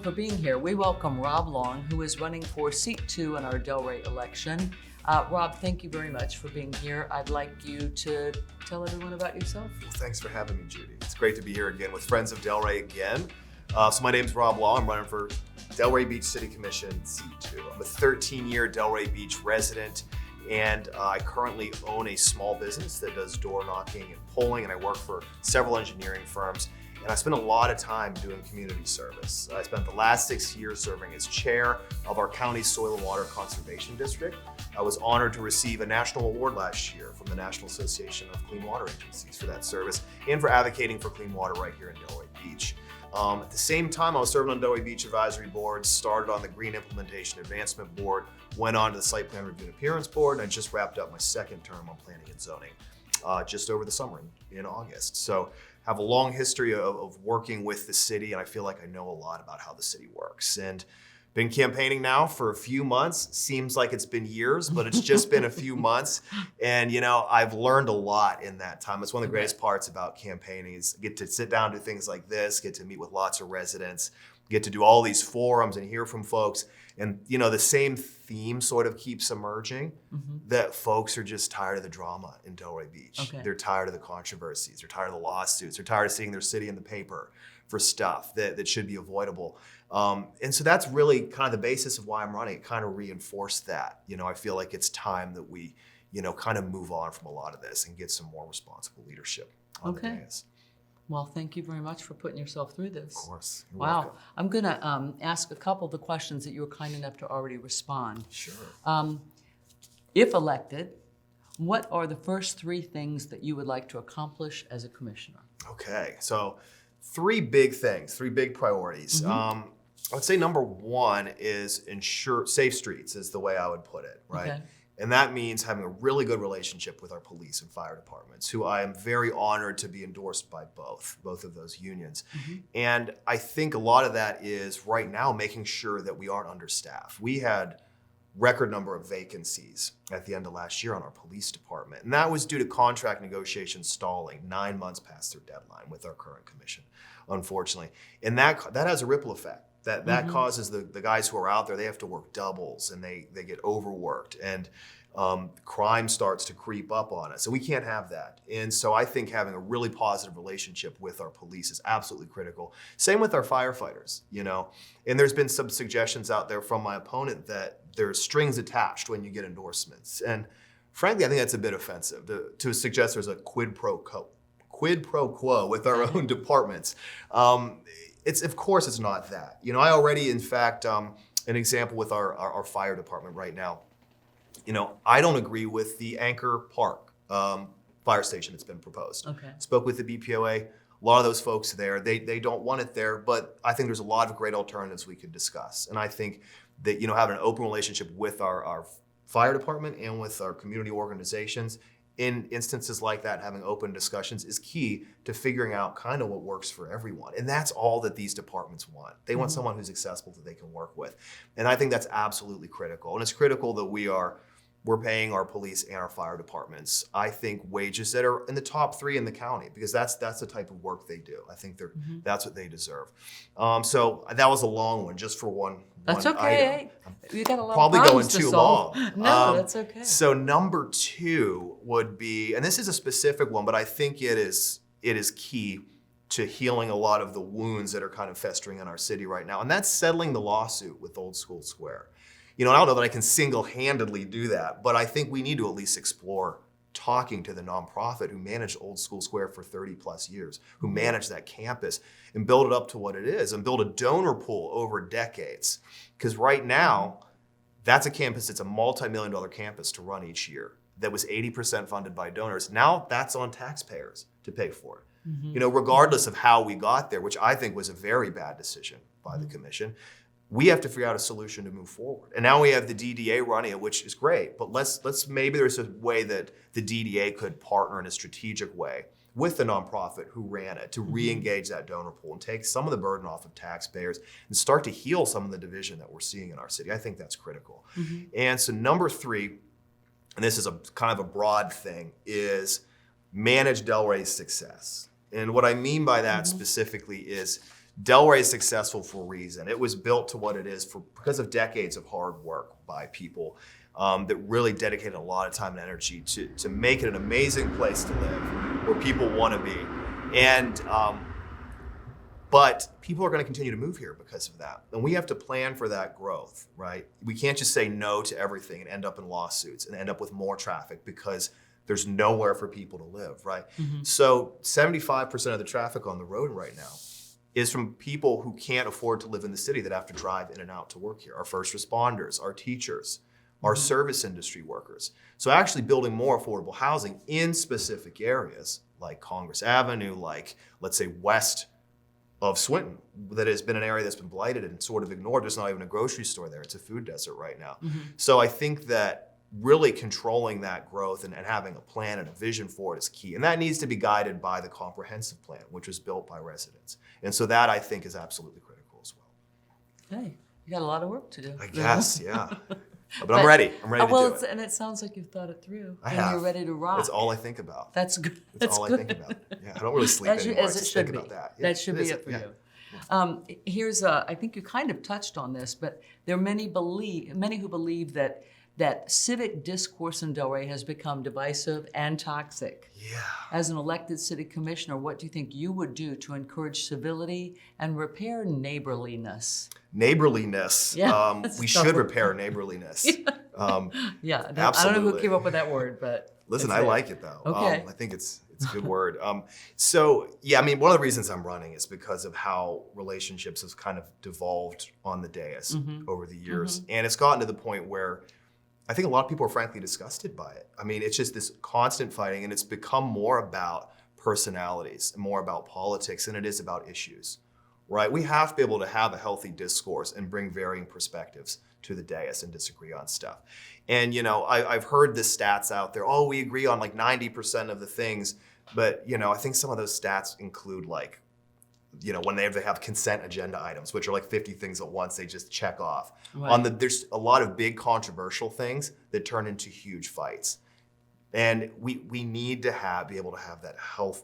for being here. We welcome Rob Long, who is running for seat 2 in our Delray election. Rob, thank you very much for being here. I'd like you to tell everyone about yourself. Well, thanks for having me, Judy. It's great to be here again with Friends of Delray again. So my name's Rob Long. I'm running for Delray Beach City Commission seat 2. I'm a 13-year Delray Beach resident, and I currently own a small business that does door knocking and polling, and I work for several engineering firms. And I spend a lot of time doing community service. I spent the last 6 years serving as chair of our county's Soil and Water Conservation District. I was honored to receive a national award last year from the National Association of Clean Water Agencies for that service and for advocating for clean water right here in Delray Beach. At the same time, I was serving on Delray Beach Advisory Board, started on the Green Implementation Advancement Board, went on to the Site Plan Review and Appearance Board, and I just wrapped up my second term on Planning and Zoning just over the summer in August. So have a long history of working with the city, and I feel like I know a lot about how the city works. And been campaigning now for a few months. Seems like it's been years, but it's just been a few months. And I've learned a lot in that time. It's one of the greatest parts about campaigning is get to sit down, do things like this, get to meet with lots of residents, get to do all these forums and hear from folks. And the same theme sort of keeps emerging, that folks are just tired of the drama in Delray Beach. Okay. They're tired of the controversies. They're tired of the lawsuits. They're tired of seeing their city in the paper for stuff that should be avoidable. And so that's really kind of the basis of why I'm running. It kind of reinforced that. I feel like it's time that we, kind of move on from a lot of this and get some more responsible leadership on the dais. Well, thank you very much for putting yourself through this. Of course. You're Wow. welcome. I'm going to ask a couple of the questions that you were kind enough to already respond. Sure. If elected, what are the first 3 things that you would like to accomplish as a commissioner? Okay. So 3 big things, 3 big priorities. I would say number 1 is ensure safe streets is the way I would put it, right? Okay. And that means having a really good relationship with our police and fire departments, who I am very honored to be endorsed by both of those unions. And I think a lot of that is right now making sure that we aren't understaffed. We had record number of vacancies at the end of last year on our police department. And that was due to contract negotiations stalling 9 months past their deadline with our current commission, unfortunately. And that has a ripple effect. That causes the guys who are out there, they have to work doubles and they get overworked, and crime starts to creep up on us. So we can't have that. And so I think having a really positive relationship with our police is absolutely critical. Same with our firefighters, And there's been some suggestions out there from my opponent that there's strings attached when you get endorsements. And frankly, I think that's a bit offensive to suggest there's a quid pro quo with our own departments. Of course it's not that. I already, in fact, an example with our fire department right now, I don't agree with the Anchor Park fire station that's been proposed. Okay. Spoke with the BPOA, a lot of those folks there, they don't want it there, but I think there's a lot of great alternatives we could discuss. And I think that, having an open relationship with our fire department and with our community organizations in instances like that, having open discussions is key to figuring out kind of what works for everyone. And that's all that these departments want. They want someone who's accessible that they can work with. And I think that's absolutely critical. And it's critical that we're paying our police and our fire departments, I think, wages that are in the top 3 in the county, because that's the type of work they do. I think that's what they deserve. So that was a long one, just for one That's one okay. item. You got a lot Probably of going problems to too solve. long. No, that's okay. So number 2 would be, and this is a specific one, but I think it is key to healing a lot of the wounds that are kind of festering in our city right now, and that's settling the lawsuit with Old School Square. I don't know that I can single-handedly do that, but I think we need to at least explore talking to the nonprofit who managed Old School Square for 30 plus years, who managed that campus and build it up to what it is and build a donor pool over decades. Because right now, that's a campus, it's a multi-million-dollar campus to run each year that was 80% funded by donors. Now that's on taxpayers to pay for it. Regardless of how we got there, which I think was a very bad decision by the commission, we have to figure out a solution to move forward. And now we have the DDA running it, which is great, but let's maybe there's a way that the DDA could partner in a strategic way with the nonprofit who ran it to re-engage that donor pool and take some of the burden off of taxpayers and start to heal some of the division that we're seeing in our city. I think that's critical. And so number 3, and this is a kind of a broad thing, is manage Delray's success. And what I mean by that specifically is Delray is successful for a reason. It was built to what it is because of decades of hard work by people that really dedicated a lot of time and energy to make it an amazing place to live, where people want to be. And but people are going to continue to move here because of that. And we have to plan for that growth, right? We can't just say no to everything and end up in lawsuits and end up with more traffic because there's nowhere for people to live, right? So 75% of the traffic on the road right now is from people who can't afford to live in the city that have to drive in and out to work here. Our first responders, our teachers, our service industry workers. So actually building more affordable housing in specific areas like Congress Avenue, like let's say west of Swinton, that has been an area that's been blighted and sort of ignored. There's not even a grocery store there. It's a food desert right now. So I think that really controlling that growth and having a plan and a vision for it is key. And that needs to be guided by the comprehensive plan, which was built by residents. And so that I think is absolutely critical as well. Okay, you got a lot of work to do. I guess, yeah. But I'm ready. I'm ready to do it. And it sounds like you've thought it through. I and have. you're ready to rock. It's all I think about. That's good. It's all I think about. Yeah, I don't really sleep anymore. As I it just should think be. about that. Yeah, That should be it for you. Here's I think you kind of touched on this, but there are many who believe that civic discourse in Delray has become divisive and toxic. Yeah. As an elected city commissioner, what do you think you would do to encourage civility and repair neighborliness? Neighborliness. Yeah, We should repair neighborliness. Yeah, Absolutely. I don't know who came up with that word, but Listen, I like it though. Okay. I think it's a good word. So yeah, I mean, one of the reasons I'm running is because of how relationships have kind of devolved on the dais over the years, and it's gotten to the point where I think a lot of people are frankly disgusted by it. I mean, it's just this constant fighting, and it's become more about personalities and more about politics than it is about issues, right? We have to be able to have a healthy discourse and bring varying perspectives to the dais and disagree on stuff. And, you know, I've heard the stats out there, oh, we agree on like 90% of the things, but, you know, I think some of those stats include like, you know, when they have consent agenda items, which are like 50 things at once, they just check off. Right. There's a lot of big controversial things that turn into huge fights. And we need to be able to have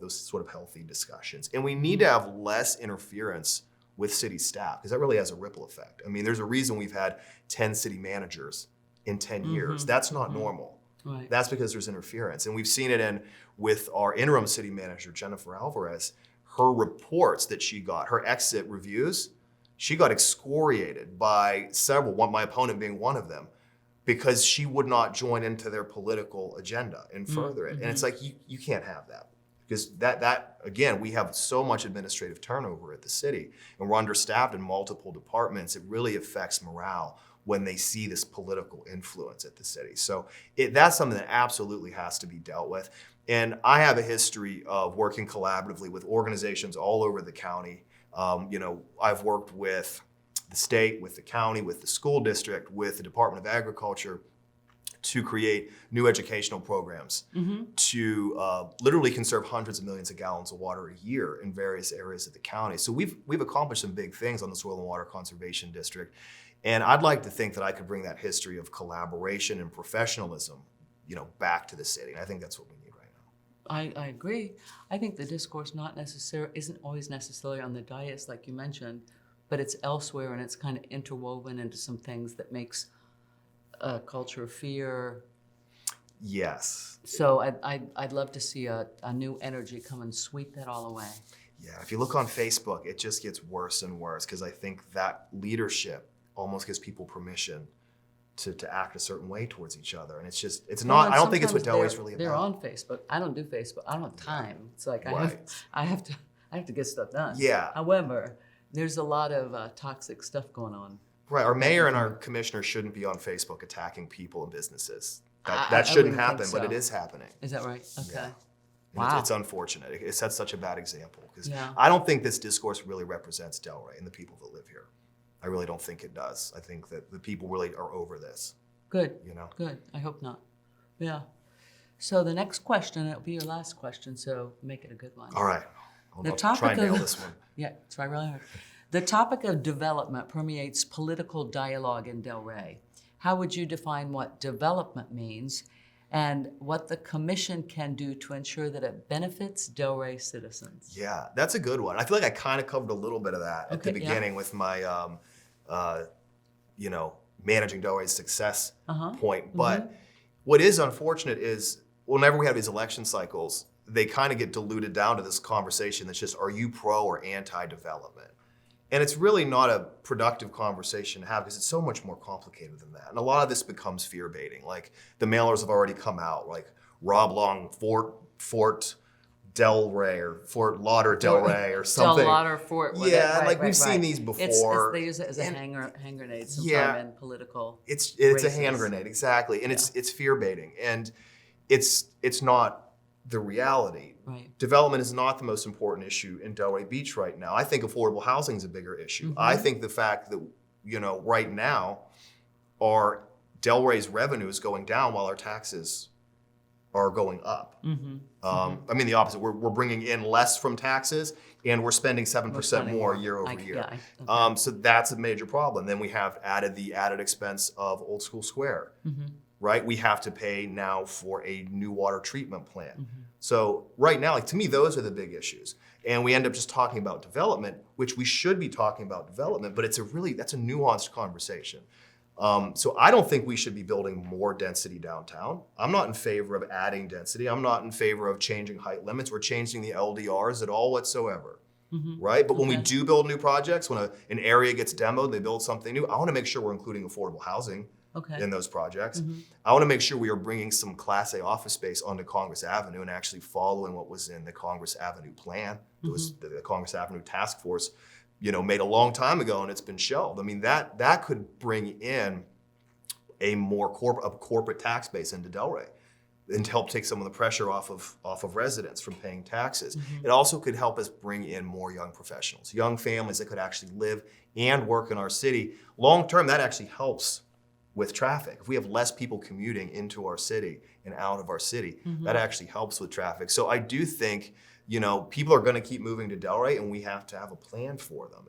those sort of healthy discussions. And we need to have less interference with city staff, because that really has a ripple effect. I mean, there's a reason we've had 10 city managers in 10 years. That's not normal. Right. That's because there's interference. And we've seen it with our interim city manager, Jennifer Alvarez. Her reports that she got, her exit reviews, she got excoriated by several, my opponent being one of them, because she would not join into their political agenda and further it. And it's like, you can't have that. Because that again, we have so much administrative turnover at the city, and we're understaffed in multiple departments. It really affects morale when they see this political influence at the city. So that's something that absolutely has to be dealt with. And I have a history of working collaboratively with organizations all over the county. You know, I've worked with the state, with the county, with the school district, with the Department of Agriculture to create new educational programs to literally conserve hundreds of millions of gallons of water a year in various areas of the county. So we've accomplished some big things on the Soil and Water Conservation District. And I'd like to think that I could bring that history of collaboration and professionalism, you know, back to the city. And I think that's what we need right now. I agree. I think the discourse isn't always necessarily on the dais, like you mentioned, but it's elsewhere, and it's kind of interwoven into some things that makes a culture of fear. Yes. So I'd love to see a new energy come and sweep that all away. Yeah, if you look on Facebook, it just gets worse and worse, because I think that leadership almost gives people permission to act a certain way towards each other. And it's not, I don't think it's what Delray is really about. They're on Facebook. I don't do Facebook. I don't have time. It's like I have to get stuff done. Yeah. However, there's a lot of toxic stuff going on. Right. Our mayor and our commissioner shouldn't be on Facebook attacking people and businesses. That shouldn't happen, but it is happening. Is that right? Okay. Yeah. Wow. It's unfortunate. It sets such a bad example, because Yeah. I don't think this discourse really represents Delray and the people that live here. I really don't think it does. I think that the people really are over this. Good. You know? Good. I hope not. Yeah. So the next question, it'll be your last question, so make it a good one. All right. The I'll topic try and nail of- this one. Yeah, try really hard. The topic of development permeates political dialogue in Delray. How would you define what development means? and what the commission can do to ensure that it benefits Delray citizens. Yeah, that's a good one. I feel like I kind of covered a little bit of that at the Okay, yeah. beginning with my, managing Delray's success point. But what is unfortunate is whenever we have these election cycles, they kind of get diluted down to this conversation that's just, are you pro or anti-development? And it's really not a productive conversation to have because it's so much more complicated than that. And a lot of this becomes fear baiting. Like the mailers have already come out, like Rob Long, Fort Delray or Fort Lauderdale or something. Del Lauder Fort. Yeah, we've seen these before. They use it as a hand grenade sometime in political It's races. a hand grenade, exactly. And it's fear baiting. And it's not the reality. Right. Development is not the most important issue in Delray Beach right now. I think affordable housing is a bigger issue. I think the fact that, right now, our Delray's revenue is going down while our taxes are going up. I mean the opposite. We're bringing in less from taxes and we're spending 7% more year over year. So that's a major problem. Then we have the added expense of Old School Square. Right? We have to pay now for a new water treatment plant. So right now, to me, those are the big issues. And we end up just talking about development, which we should be talking about development, but that's a nuanced conversation. So I don't think we should be building more density downtown. I'm not in favor of adding density. I'm not in favor of changing height limits or changing the LDRs at all whatsoever. Right? But when we do build new projects, when an area gets demoed, they build something new, I want to make sure we're including affordable housing in those projects. I want to make sure we are bringing some Class A office space onto Congress Avenue and actually following what was in the Congress Avenue plan. It was the Congress Avenue Task Force, made a long time ago and it's been shelved. I mean, that could bring in a more corporate tax base into Delray and help take some of the pressure off of residents from paying taxes. It also could help us bring in more young professionals, young families that could actually live and work in our city. Long term, that actually helps with traffic. If we have less people commuting into our city and out of our city, that actually helps with traffic. So I do think, people are going to keep moving to Delray and we have to have a plan for them.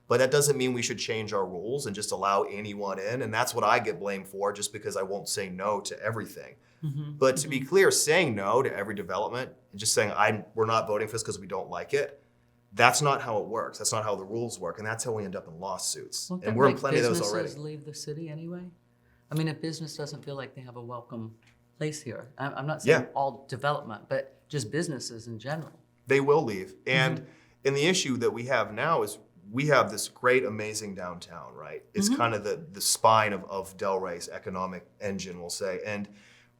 But that doesn't mean we should change our rules and just allow anyone in. And that's what I get blamed for, just because I won't say no to everything. But to be clear, saying no to every development and just saying we're not voting for this because we don't like it, that's not how it works. That's not how the rules work. And that's how we end up in lawsuits. Won't And that we're in make plenty of those businesses already. leave the city anyway? I mean, if business doesn't feel like they have a welcome place here, I'm not saying all development, but just businesses in general. They will leave. And the issue that we have now is we have this great, amazing downtown, right? It's kind of the spine of Delray's economic engine, we'll say. And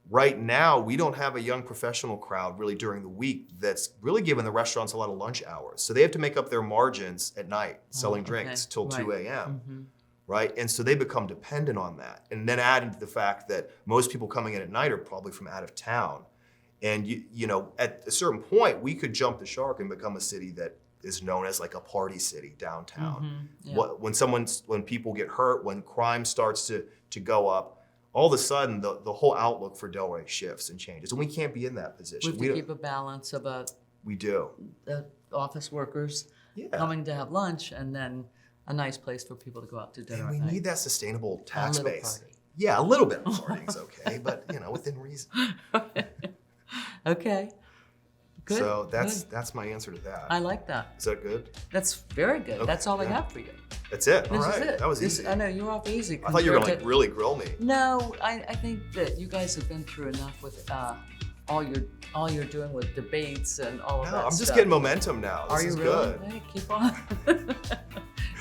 right now, we don't have a young professional crowd really during the week that's really giving the restaurants a lot of lunch hours. So they have to make up their margins at night selling drinks till 2 a.m. Right? And so they become dependent on that. And then add into the fact that most people coming in at night are probably from out of town. And at a certain point, we could jump the shark and become a city that is known as like a party city downtown. When people get hurt, when crime starts to go up, all of a sudden the whole outlook for Delray shifts and changes. And we can't be in that position. We have to keep a balance about we do. the office workers coming to have lunch and then a nice place for people to go out to dinner And we at night. need that sustainable tax A little base. party. Yeah, a little bit of partying's okay, but within reason. Okay. Good. So good. that's my answer to that. I like that. Is that good? That's very good. Okay, That's all I yeah. have for you. That's it. All This right. is it. That was easy. I know you're off easy. I thought you were compared gonna to- really grill me. No, I think that you guys have been through enough with all you're doing with debates and all of No, that I'm just stuff. getting momentum now. This Are you is really? good. Hey, keep on.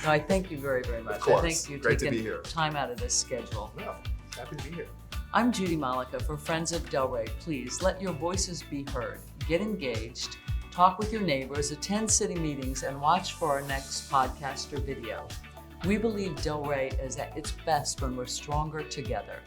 No, I thank you very, very much. Of course. I thank you Great to taking be here. time out of this schedule. No, happy to be here. I'm Judy Malika for Friends of Delray. Please let your voices be heard. Get engaged, talk with your neighbors, attend city meetings, and watch for our next podcast or video. We believe Delray is at its best when we're stronger together.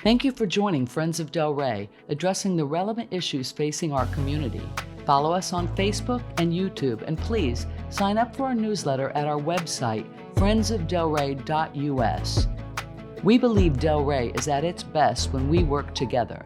Thank you for joining Friends of Delray, addressing the relevant issues facing our community. Follow us on Facebook and YouTube, and please sign up for our newsletter at our website, friendsofdelray.us. We believe Delray is at its best when we work together.